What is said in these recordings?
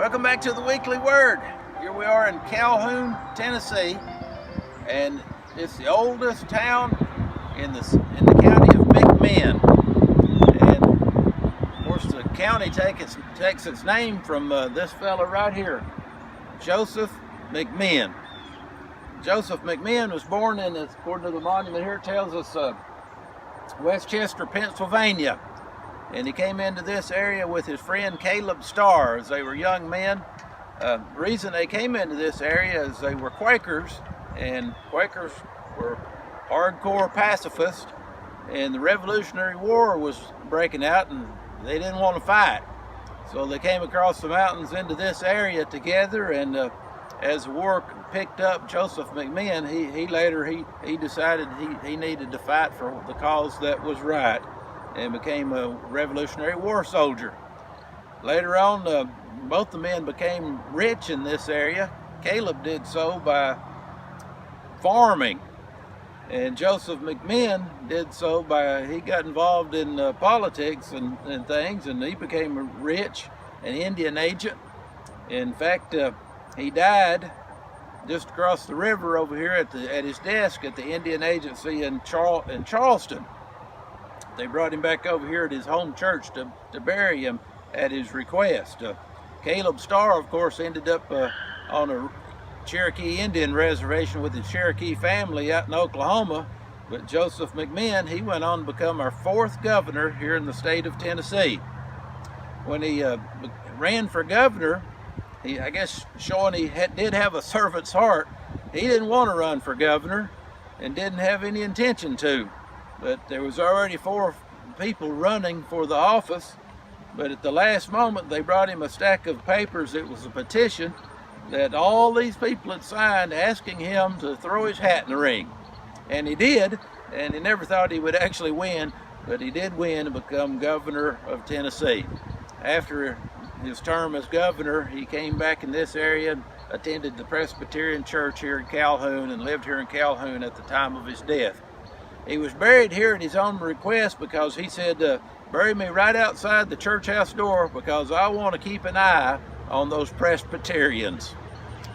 Welcome back to the Weekly Word. Here we are in Calhoun, Tennessee, and it's the oldest town in the county of McMinn. And of course, the county takes its name from this fella right here, Joseph McMinn. Joseph McMinn was born in, according to the monument here, it tells us Westchester, Pennsylvania. And he came into this area with his friend Caleb Starr as they were young men. The reason they came into this area is they were Quakers, and Quakers were hardcore pacifists, and the Revolutionary War was breaking out and they didn't want to fight. So they came across the mountains into this area together, and as the war picked up, Joseph McMinn, he decided he needed to fight for the cause that was right, and became a Revolutionary War soldier. Later on, both the men became rich in this area. Caleb did so by farming, and Joseph McMinn did so by, he got involved in politics and things, and he became rich, an Indian agent. In fact, he died just across the river over here at his desk at the Indian Agency in Charleston. They brought him back over here at his home church to bury him at his request. Caleb Starr, of course, ended up on a Cherokee Indian reservation with his Cherokee family out in Oklahoma. But Joseph McMinn, he went on to become our 4th governor here in the state of Tennessee. When he ran for governor, I guess showing he did have a servant's heart, he didn't want to run for governor and didn't have any intention to. But there was already 4 people running for the office. But at the last moment, they brought him a stack of papers. It was a petition that all these people had signed asking him to throw his hat in the ring. And he did, and he never thought he would actually win, but he did win and become governor of Tennessee. After his term as governor, he came back in this area and attended the Presbyterian Church here in Calhoun and lived here in Calhoun at the time of his death. He was buried here at his own request because he said, bury me right outside the church house door because I want to keep an eye on those Presbyterians.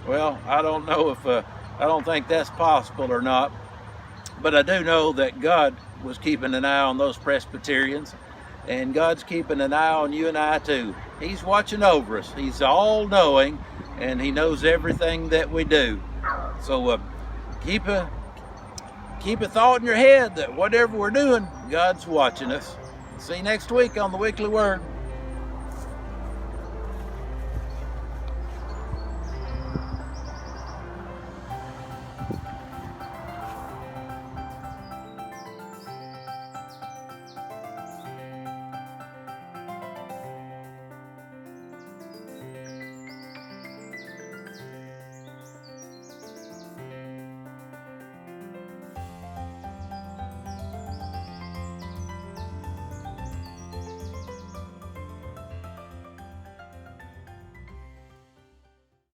Well, I don't know if, I don't think that's possible or not, but I do know that God was keeping an eye on those Presbyterians, and God's keeping an eye on you and I too. He's watching over us. He's all-knowing, and He knows everything that we do. So keep a thought in your head that whatever we're doing, God's watching us. See you next week on the Weekly Word.